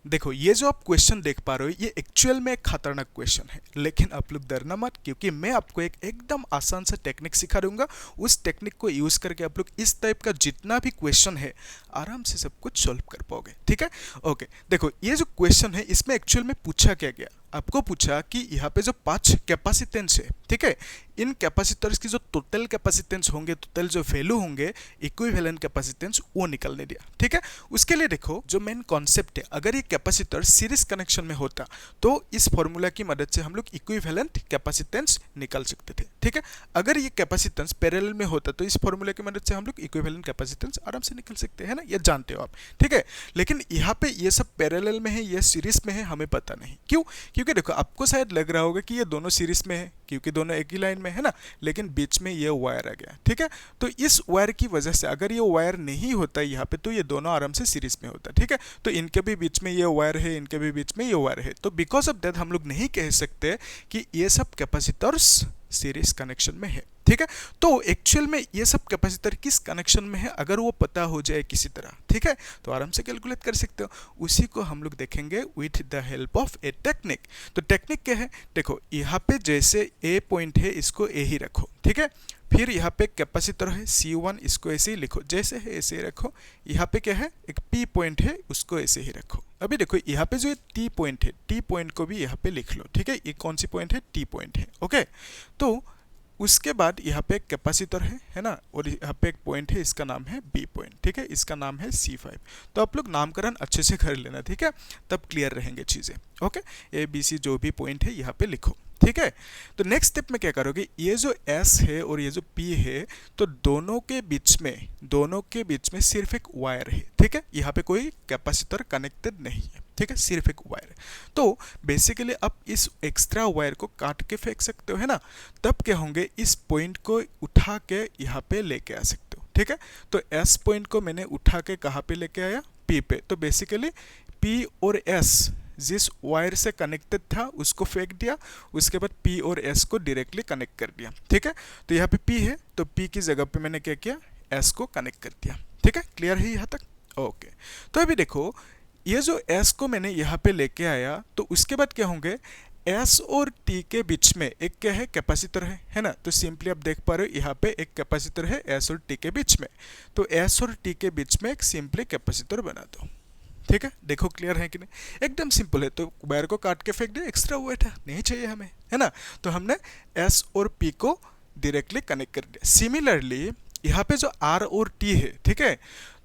देखो ये जो आप क्वेश्चन देख पा रहे हो ये एक्चुअल में एक खतरनाक क्वेश्चन है, लेकिन आप लोग डरना मत, क्योंकि मैं आपको एक एकदम आसान सा टेक्निक सिखा दूंगा। उस टेक्निक को यूज करके आप लोग इस टाइप का जितना भी क्वेश्चन है आराम से सब कुछ सॉल्व कर पाओगे। ठीक है, ओके। देखो ये जो क्वेश्चन है इसमें एक्चुअल में पूछा क्या गया, आपको पूछा कि यहाँ पे जो 5 कैपेसिटेंस है, ठीक है, इन कैपेसिटर्स की जो टोटल कैपेसिटेंस होंगे, टोटल जो वैल्यू होंगे इक्विवेलेंट कैपेसिटेंस, वो निकालने दिया। ठीक है, उसके लिए देखो जो मेन कॉन्सेप्ट है, अगर ये कैपेसिटर सीरीज कनेक्शन में होता तो इस फॉर्मूला की मदद से हम लोग इक्विवेलेंट कैपेसिटेंस निकाल सकते थे। ठीक है, अगर ये कैपेसिटेंस पैरेलल में होता तो इस फॉर्मूला की मदद से हम लोग इक्विवेलेंट कैपेसिटेंस आराम से निकाल सकते हैं ना, ये जानते हो आप। ठीक है, लेकिन यहाँ पे ये सब पैरेलल में है, ये सीरीज में है, हमें पता नहीं क्यों। क्योंकि देखो आपको शायद लग रहा होगा कि ये दोनों सीरीज में है क्योंकि दोनों एक ही लाइन में है ना, लेकिन बीच में ये वायर आ गया। ठीक है, तो इस वायर की वजह से अगर ये वायर नहीं होता यहाँ पे तो ये दोनों आराम से सीरीज में होता। ठीक है, तो इनके भी बीच में ये वायर है, इनके भी बीच में ये वायर है, तो बिकॉज ऑफ दैट हम लोग नहीं कह सकते कि ये सब कैपेसिटर्स सीरीज कनेक्शन में है। ठीक है, तो एक्चुअल में ये सब कैपेसिटर किस कनेक्शन में है अगर वो पता हो जाए किसी तरह, ठीक है, तो आराम से कैलकुलेट कर सकते हो। उसी को हम लोग देखेंगे with the help of a technique. तो टेक्निक क्या है, देखो यहाँ पे जैसे ए पॉइंट है इसको ए ही रखो। ठीक है, फिर यहाँ पे कैपेसिटर है C1, इसको ऐसे ही लिखो, जैसे है ऐसे ही रखो। यहाँ पे क्या है, एक P पॉइंट है, उसको ऐसे ही रखो। अभी देखो यहाँ पे जो T पॉइंट है, T पॉइंट को भी यहाँ पे लिख लो। ठीक है, ये कौन सी पॉइंट है, T पॉइंट है। ओके, तो उसके बाद यहाँ पे एक कैपेसिटर है ना, और यहाँ पे एक पॉइंट है, इसका नाम है B पॉइंट। ठीक है, इसका नाम है C5। तो आप लोग नामकरण अच्छे से कर लेना, ठीक है, तब क्लियर रहेंगे चीज़ें। ओके, ABC जो भी पॉइंट है यहाँ पे लिखो। ठीक है, तो नेक्स्ट स्टेप में क्या करोगे, ये जो S है और ये जो P है, तो दोनों के बीच में सिर्फ एक वायर है। ठीक है, यहाँ पे कोई कैपेसिटर कनेक्टेड नहीं है। ठीक है, सिर्फ एक वायर है। तो बेसिकली आप इस एक्स्ट्रा वायर को काट के फेंक सकते हो, है ना, तब क्या होंगे, इस पॉइंट को उठा के यहाँ पे लेके आ सकते हो। ठीक है, तो S पॉइंट को मैंने उठा के कहाँ पे लेके आया, P पे। तो बेसिकली P और S जिस वायर से कनेक्टेड था उसको फेंक दिया, उसके बाद P और S को डायरेक्टली कनेक्ट कर दिया। ठीक है, तो यहाँ पे P है तो P की जगह पे मैंने क्या किया, S को कनेक्ट कर दिया। ठीक है, क्लियर है यहाँ तक। ओके, तो अभी देखो ये जो S को मैंने यहाँ पे लेके आया, तो उसके बाद क्या होंगे, S और T के बीच में एक क्या है, कैपेसिटर है ना। तो सिंपली आप देख पा रहे हो यहाँ पे एक कैपेसिटर है S और T के बीच में, तो S और T के बीच में एक सिंपली कैपेसिटर बना दो। ठीक है, देखो क्लियर है कि नहीं, एकदम सिंपल है। तो वायर को काट के फेंक दिया, एक्स्ट्रा वेट है नहीं चाहिए हमें, है ना, तो हमने S और P को डायरेक्टली कनेक्ट कर दिया। सिमिलरली यहाँ पे जो R और T है, ठीक है,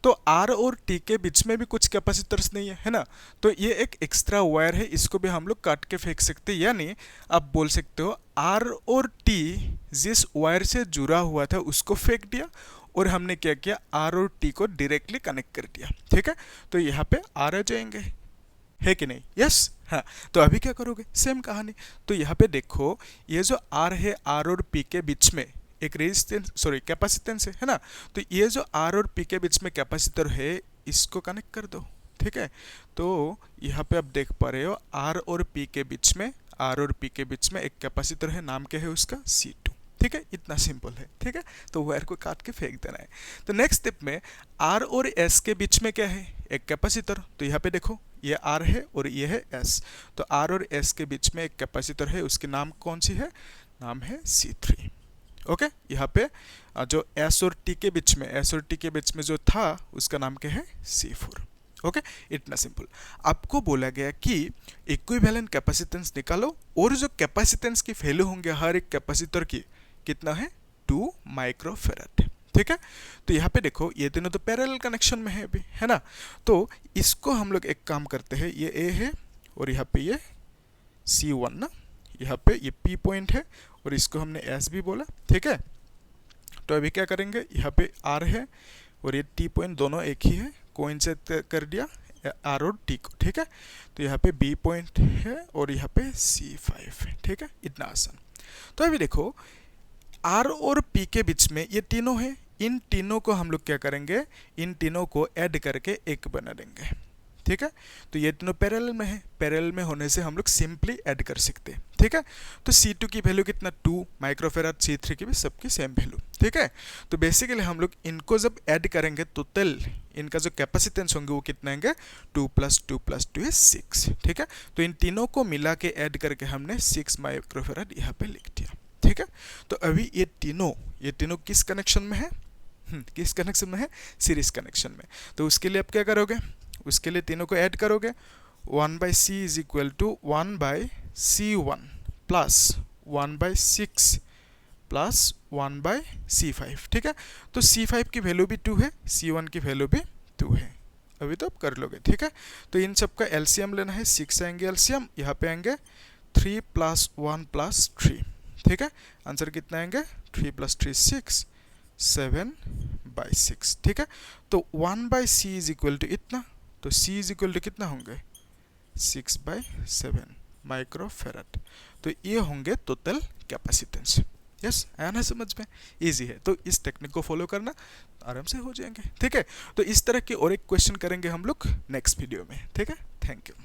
तो R और T के बीच में भी कुछ कैपेसिटर्स नहीं है ना, तो ये एक एक्स्ट्रा वायर है, इसको भी हम लोग काट के फेंक सकते हैं। यानी आप बोल सकते हो R और T जिस वायर से जुड़ा हुआ था उसको फेंक दिया, और हमने क्या किया, R और T को डायरेक्टली कनेक्ट कर दिया। ठीक है, तो यहाँ पे R आ जाएंगे, है कि नहीं, यस। हाँ, तो अभी क्या करोगे, सेम कहानी। तो यहाँ पे देखो ये जो R है, R और P के बीच में एक कैपेसिटेंस है ना, तो ये जो R और P के बीच में कैपेसिटर है इसको कनेक्ट कर दो। ठीक है, तो यहाँ पे आप देख पा रहे हो R और P के बीच में एक कैपेसिटर है, नाम क्या है उसका, C2। ठीक है, इतना सिंपल है। ठीक है, तो वायर को काट के फेंक देना है। तो नेक्स्ट स्टेप में R और S के बीच में क्या है, एक कैपेसिटर। तो यहाँ पे देखो ये R है और ये है S, तो R और S के बीच में एक कैपेसिटर है, उसकी नाम कौन सी है, नाम है C3। ओके, यहाँ पे जो S और T के बीच में जो था उसका नाम क्या है, C4। ओके, इतना सिंपल। आपको बोला गया कि इक्विवेलेंट कैपेसिटेंस निकालो, और जो कैपेसिटेंस की वैल्यू होंगे हर एक कैपेसिटर की, कितना है, 2 माइक्रोफेराड। ठीक है, तो यहाँ पे देखो ये तीनों तो पैरेलल कनेक्शन में है अभी, है ना, तो इसको हम लोग एक काम करते हैं, ये A है और यहाँ पे ये C1 ना, यहाँ पे ये P पॉइंट है और इसको हमने S भी बोला। ठीक है, तो अभी क्या करेंगे, यहाँ पे R है और ये T पॉइंट दोनों एक ही है, कोइंसाइड कर दिया R और T को। ठीक है, तो यहाँ पे B पॉइंट है और यहाँ पे C5 है। ठीक है, इतना आसान। तो अभी देखो R और P के बीच में ये तीनों है, इन तीनों को हम लोग क्या करेंगे, इन तीनों को ऐड करके एक बना देंगे। ठीक है। तो ये तीनों पैरेलल में है, पैरेलल में होने से हम लोग सिंपली ऐड कर सकते हैं, ठीक है। तो C2 की वैल्यू कितना 2 माइक्रोफेराड, C3 की भी सबकी सेम वैल्यू, ठीक है। तो बेसिकली हम लोग इनको जब ऐड करेंगे तो इनका जो कैपेसिटेंस होंगे वो कितना होंगे 2 + 2 + 2 is 6, ठीक है। तो इन तीनों को मिला के ऐड करके हमने 6 माइक्रोफेराड यहाँ पे लिख दिया, ठीक है। तो अभी ये तीनों किस कनेक्शन में है, किस कनेक्शन में है, सीरीज कनेक्शन में। तो उसके लिए आप क्या करोगे, उसके लिए तीनों को ऐड करोगे, 1/c is equal to 1/c1 plus 1/6 plus 1/c5, ठीक है। तो c5 की वैल्यू भी 2 है, c1 की वैल्यू भी 2 है, अभी तो आप कर लोगे, ठीक है। तो इन सब का एलसीएम लेना है, 6 आएंगे एलसीएम, यहाँ पे आएंगे 3 + 1 + 3, ठीक है। आंसर कितना आएंगे 3 + 3 6, 7/6, ठीक है। तो 1/c इज इक्वल टू इतना, तो c इज इक्वल टू कितना होंगे 6/7 माइक्रोफेराड। तो ये होंगे टोटल कैपेसिटेंस। यस, आया ना समझ में, इजी है। तो इस टेक्निक को फॉलो करना, आराम से हो जाएंगे, ठीक है। तो इस तरह के और एक क्वेश्चन करेंगे हम लोग नेक्स्ट वीडियो में, ठीक है। Thank you.